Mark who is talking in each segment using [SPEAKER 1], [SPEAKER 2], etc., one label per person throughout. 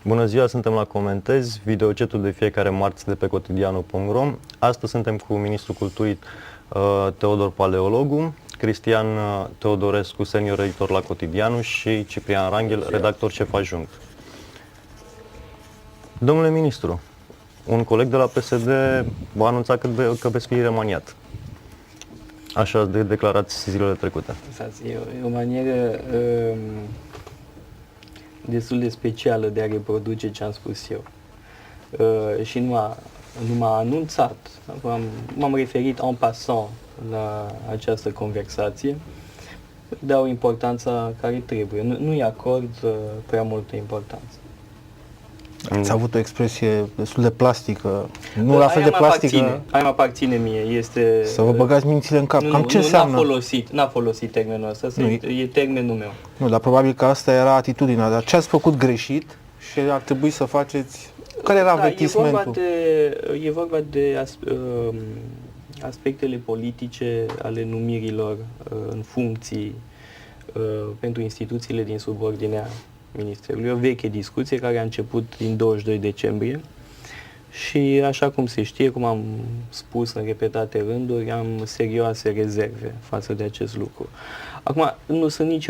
[SPEAKER 1] Bună ziua, suntem la Comentezi, videocetul de fiecare marți de pe cotidianul.ro. Astăzi suntem cu Ministrul Culturii Teodor Paleologu, Cristian Teodorescu, senior editor la Cotidianul și Ciprian Ranghel, redactor șef adjunct. Domnule ministru, un coleg de la PSD a anunțat că veți fi remaniat. Așa de declarați zilele trecute.
[SPEAKER 2] E o manieră destul de specială de a reproduce ce am spus eu. Și nu m-a anunțat. M-am referit en passant la această conversație. Dau importanța care trebuie. Nu-i acord prea multă importanță.
[SPEAKER 3] Ați avut o expresie destul de plastică, nu la fel de plastică.
[SPEAKER 2] Aia mă aparține mie, este...
[SPEAKER 3] Să vă băgați mințile în cap. Cam ce înseamnă?
[SPEAKER 2] N-a folosit termenul ăsta, e termenul meu.
[SPEAKER 3] Nu, dar probabil că asta era atitudinea. Dar ce ați făcut greșit și ar trebui să faceți? Care era avertismentul?
[SPEAKER 2] E vorba de aspectele politice ale numirilor în funcții pentru instituțiile din subordinea Ministerului. O veche discuție care a început din 22 decembrie și așa cum se știe, cum am spus în repetate rânduri, am serioase rezerve față de acest lucru. Acum, nu sunt nici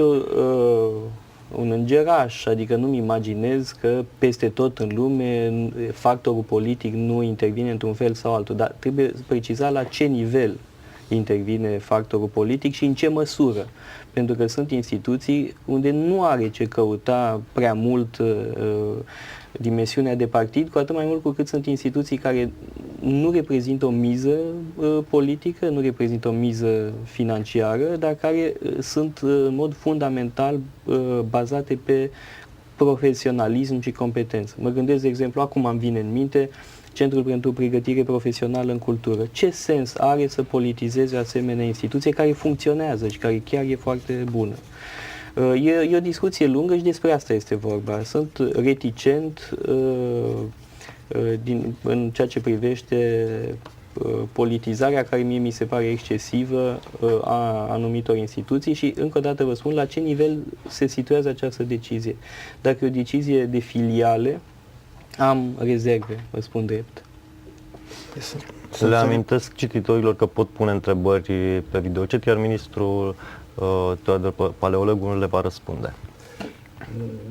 [SPEAKER 2] un îngeraș, adică nu-mi imaginez că peste tot în lume factorul politic nu intervine într-un fel sau altul, dar trebuie precizat la ce nivel intervine factorul politic și în ce măsură. Pentru că sunt instituții unde nu are ce căuta prea mult dimensiunea de partid, cu atât mai mult cu cât sunt instituții care nu reprezintă o miză politică, nu reprezintă o miză financiară, dar care sunt în mod fundamental bazate pe profesionalism și competență. Mă gândesc, de exemplu, acum îmi vine în minte Centrul pentru Pregătire Profesională în Cultură. Ce sens are să politizeze o asemenea instituție care funcționează și care chiar e foarte bună? E o discuție lungă și despre asta este vorba. Sunt reticent în ceea ce privește politizarea care mie mi se pare excesivă a anumitor instituții și încă o dată vă spun la ce nivel se situează această decizie. Dacă e o decizie de filiale, am rezerve, vă spun drept.
[SPEAKER 1] Le amintesc cititorilor că pot pune întrebări pe videochat, iar ministrul Teodor Paleologu le va răspunde.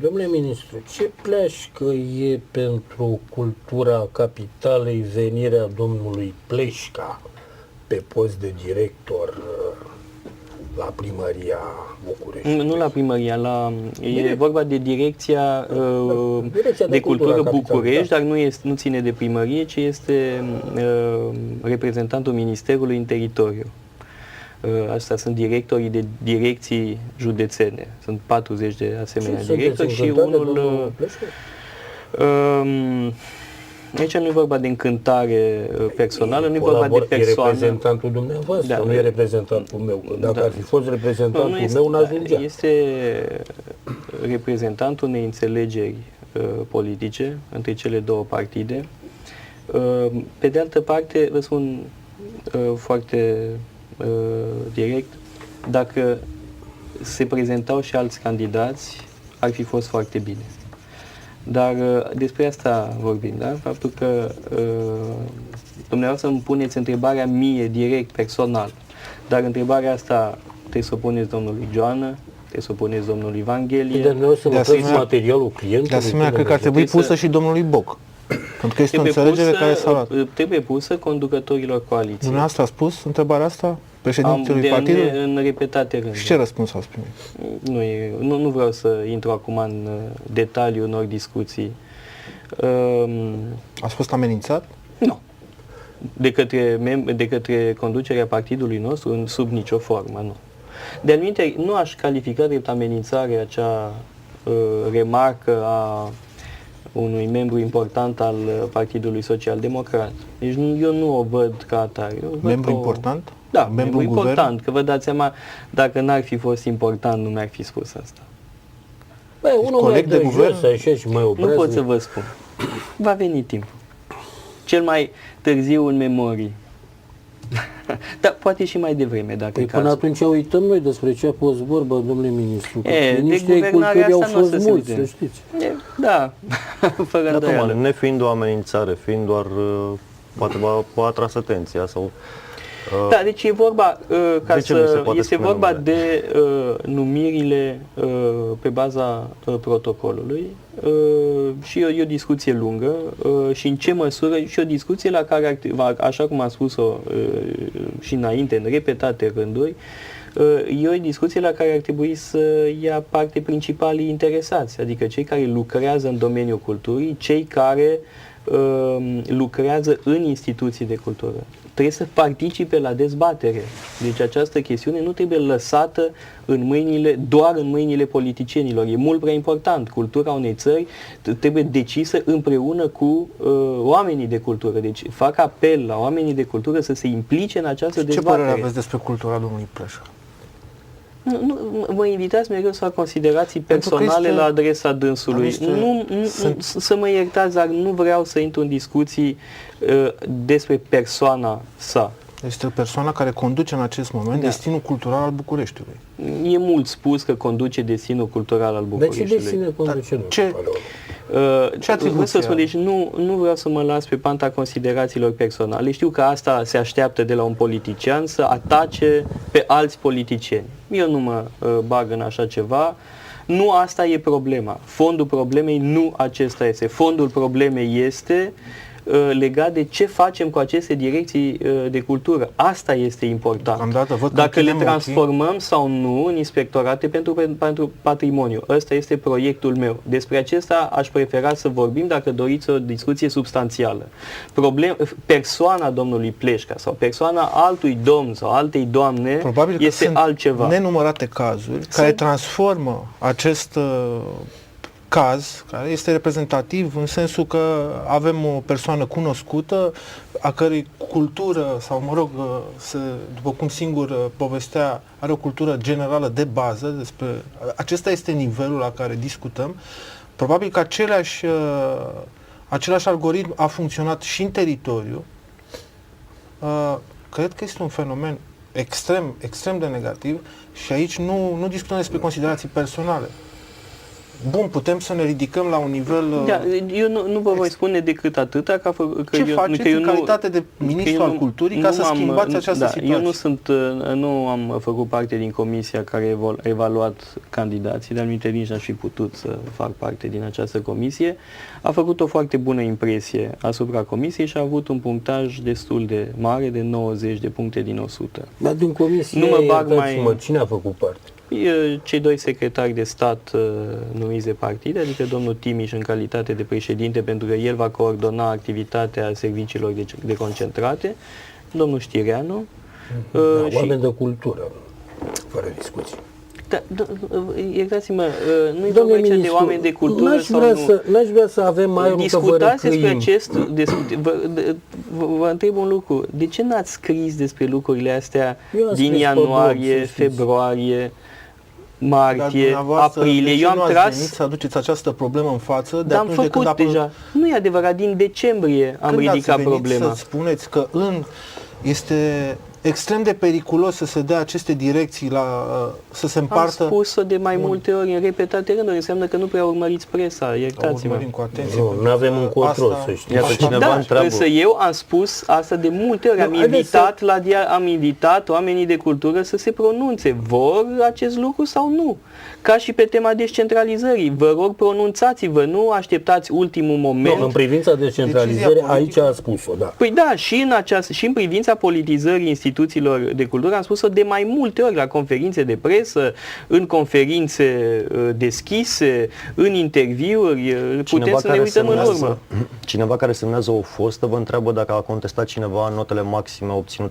[SPEAKER 4] Domnule ministru, ce pleașcă e pentru cultura capitalei venirea domnului Pleșca pe post de director la primăria București?
[SPEAKER 2] Nu la primăria, e vorba de Direcția de Cultură București, dar nu ține de primărie, ci este reprezentantul Ministerului în teritoriu. Astea sunt directorii de direcții județene. Sunt 40 de asemenea directori și unul... Aici nu e vorba de încântare personală, nu e vorba de persoană.
[SPEAKER 4] E reprezentantul dumneavoastră, nu e reprezentantul meu. Dacă ar fi fost reprezentantul meu, n-ajungea.
[SPEAKER 2] Este reprezentantul unei înțelegeri politice între cele două partide. Pe de altă parte, vă spun foarte direct, dacă se prezentau și alți candidați, ar fi fost foarte bine. Dar despre asta vorbim, da? Faptul că dumneavoastră îmi puneți întrebarea mie, direct, personal, dar întrebarea asta trebuie să o puneți domnului Joană, trebuie să o puneți domnului Vanghelie.
[SPEAKER 4] De asemenea, materialul clientului.
[SPEAKER 3] De asemenea, cred că ar trebui pusă și domnului Boc. Pentru că este o înțelegere care s-a luat.
[SPEAKER 2] Trebuie pusă conducătorilor coaliției.
[SPEAKER 3] Dumneavoastră a spus întrebarea asta? Președintelui partidului?
[SPEAKER 2] În repetate rânduri.
[SPEAKER 3] Și ce răspuns ați primit?
[SPEAKER 2] Nu vreau să intru acum în detaliu unor discuții.
[SPEAKER 3] Ați fost amenințat?
[SPEAKER 2] Nu. De către conducerea partidului nostru, sub nicio formă, nu. De-al minte, nu aș califica drept amenințare acea remarcă a unui membru important al Partidului Social Democrat. Deci eu nu o văd ca atare.
[SPEAKER 3] Membru important?
[SPEAKER 2] Da, membru important, că vă dați seama, dacă n-ar fi fost important, nu mi-ar fi spus asta.
[SPEAKER 4] Băi, unul coleg de guvern și mai
[SPEAKER 2] nu pot să vă spun. Va veni timpul. Cel mai târziu în memorii. Dar poate și mai devreme, dacă
[SPEAKER 4] Păi
[SPEAKER 2] e
[SPEAKER 4] până
[SPEAKER 2] cazul.
[SPEAKER 4] atunci uităm noi despre ce a fost vorba, domnule ministru. Că
[SPEAKER 2] De
[SPEAKER 4] miniștrii ai
[SPEAKER 2] guvernarea
[SPEAKER 4] culturii au
[SPEAKER 2] asta nu o
[SPEAKER 4] fost
[SPEAKER 2] să se
[SPEAKER 4] mulți,
[SPEAKER 2] uite.
[SPEAKER 4] să știți.
[SPEAKER 2] Da, fără
[SPEAKER 1] Da,
[SPEAKER 2] îndoială.
[SPEAKER 1] tocmai, nefiind o amenințare, fiind doar, poate v-a atras atenția sau...
[SPEAKER 2] Da, deci e vorba,
[SPEAKER 1] De ce nu se poate
[SPEAKER 2] este
[SPEAKER 1] spune
[SPEAKER 2] vorba
[SPEAKER 1] numele?
[SPEAKER 2] de numirile pe baza protocolului și e o discuție lungă și în ce măsură, și o discuție la care, așa cum am spus-o și înainte, în repetate rânduri, e o discuție la care ar trebui să ia parte principalii interesați, adică cei care lucrează în domeniul culturii, cei care lucrează în instituții de cultură. Trebuie să participe la dezbatere. Deci această chestiune nu trebuie lăsată doar în mâinile politicienilor. E mult prea important. Cultura unei țări trebuie decisă împreună cu oamenii de cultură. Deci fac apel la oamenii de cultură să se implice în această
[SPEAKER 3] Ce
[SPEAKER 2] dezbatere.
[SPEAKER 3] părere aveți despre cultura domnului Pleșa?
[SPEAKER 2] Nu, mă invitați mereu să fac considerații
[SPEAKER 3] Pentru că
[SPEAKER 2] personale
[SPEAKER 3] este-
[SPEAKER 2] la adresa dânsului. Să mă iertați, dar nu vreau să intru în discuții despre persoana sa.
[SPEAKER 3] Este o persoană care conduce în acest moment
[SPEAKER 2] Da.
[SPEAKER 3] destinul cultural al Bucureștiului.
[SPEAKER 2] E mult spus că conduce destinul cultural al
[SPEAKER 4] Dar ce
[SPEAKER 2] Bucureștiului.
[SPEAKER 4] desține conduce nu?
[SPEAKER 3] ce- Ce atribuție
[SPEAKER 2] Vreau să spun,
[SPEAKER 3] are?
[SPEAKER 2] deci nu vreau să mă las pe panta considerațiilor personale. Știu că asta se așteaptă de la un politician, să atace pe alți politicieni. Eu nu mă bag în așa ceva. Nu asta e problema. Fondul problemei nu acesta este. Fondul problemei este legat de ce facem cu aceste direcții de cultură. Asta este important.
[SPEAKER 3] Deocamdată văd că
[SPEAKER 2] Dacă le
[SPEAKER 3] închidem ochii.
[SPEAKER 2] transformăm sau nu în inspectorate pentru patrimoniu. Ăsta este proiectul meu. Despre acesta aș prefera să vorbim dacă doriți o discuție substanțială. Persoana domnului Pleșca sau persoana altui domn sau altei doamne
[SPEAKER 3] Probabil că
[SPEAKER 2] este
[SPEAKER 3] sunt
[SPEAKER 2] altceva.
[SPEAKER 3] nenumărate cazuri care transformă acest caz, care este reprezentativ în sensul că avem o persoană cunoscută, a cărei cultură, sau mă rog, după cum singur povestea, are o cultură generală de bază, acesta este nivelul la care discutăm. Probabil că același algoritm a funcționat și în teritoriu. Cred că este un fenomen extrem de negativ și aici nu discutăm despre considerații personale. Bun, putem să ne ridicăm la un nivel...
[SPEAKER 2] Da, eu nu vă voi spune decât atâta că
[SPEAKER 3] Ce faceți în calitate de ministru al culturii ca să schimbați această situație?
[SPEAKER 2] Eu nu am făcut parte din comisia care a evaluat candidații, dar nici n-aș fi putut să fac parte din această comisie. A făcut o foarte bună impresie asupra comisiei și a avut un punctaj destul de mare, de 90 de puncte din 100.
[SPEAKER 4] Dar din comisie,
[SPEAKER 2] Nu mă bag mai...
[SPEAKER 4] cine a făcut parte?
[SPEAKER 2] Cei doi secretari de stat numiți de partide, adică domnul Timiș în calitate de președinte, pentru că el va coordona activitatea serviciilor de concentrate, domnul Știreanu.
[SPEAKER 4] Oameni de cultură, fără discuții.
[SPEAKER 2] Da, iertați-mă, nu-i vorba aici de oameni de cultură sau nu.
[SPEAKER 4] N-aș vrea să avem mai mult că vă
[SPEAKER 2] Discutați despre
[SPEAKER 4] răcăim.
[SPEAKER 2] acest... Vă întreb un lucru. De ce n-ați scris despre lucrurile astea
[SPEAKER 4] Eu am
[SPEAKER 2] din
[SPEAKER 4] scris pe
[SPEAKER 2] ianuarie,
[SPEAKER 4] blog, să știți.
[SPEAKER 2] februarie,
[SPEAKER 3] Dar
[SPEAKER 2] martie,
[SPEAKER 3] dumneavoastră,
[SPEAKER 2] aprilie?
[SPEAKER 3] de ce
[SPEAKER 2] Eu am
[SPEAKER 3] nu ați
[SPEAKER 2] tras...
[SPEAKER 3] venit să aduceți această problemă în față de
[SPEAKER 2] Dar am
[SPEAKER 3] atunci de când
[SPEAKER 2] făcut deja. Nu e adevărat, din decembrie am
[SPEAKER 3] Când
[SPEAKER 2] ridicat
[SPEAKER 3] ați venit
[SPEAKER 2] problema.
[SPEAKER 3] să spuneți că este extrem de periculos să se dea aceste direcții să se
[SPEAKER 2] Am
[SPEAKER 3] împartă?
[SPEAKER 2] spus-o de mai multe ori, în repetate rânduri. Înseamnă că nu prea urmăriți presa,
[SPEAKER 3] O
[SPEAKER 2] iertați-mă.
[SPEAKER 3] urmărim cu atenție.
[SPEAKER 4] Nu avem un control, să știți.
[SPEAKER 1] Iată, cineva
[SPEAKER 2] Da,
[SPEAKER 1] întreabă.
[SPEAKER 2] însă eu am spus asta de multe ori. Am invitat oamenii de cultură să se pronunțe. Vor acest lucru sau nu? Ca și pe tema descentralizării. Vă rog, pronunțați-vă, nu așteptați ultimul moment.
[SPEAKER 4] Nu, în privința descentralizării,
[SPEAKER 3] Decizia
[SPEAKER 4] aici
[SPEAKER 3] politică.
[SPEAKER 4] a spus-o, da.
[SPEAKER 2] Păi da, și în privința politizării instituțiilor de cultură am spus-o de mai multe ori la conferințe de presă, în conferințe deschise, în interviuri, putem să ne uităm în urmă.
[SPEAKER 1] Cineva care semnează o fostă vă întreabă dacă a contestat cineva notele maxime obținute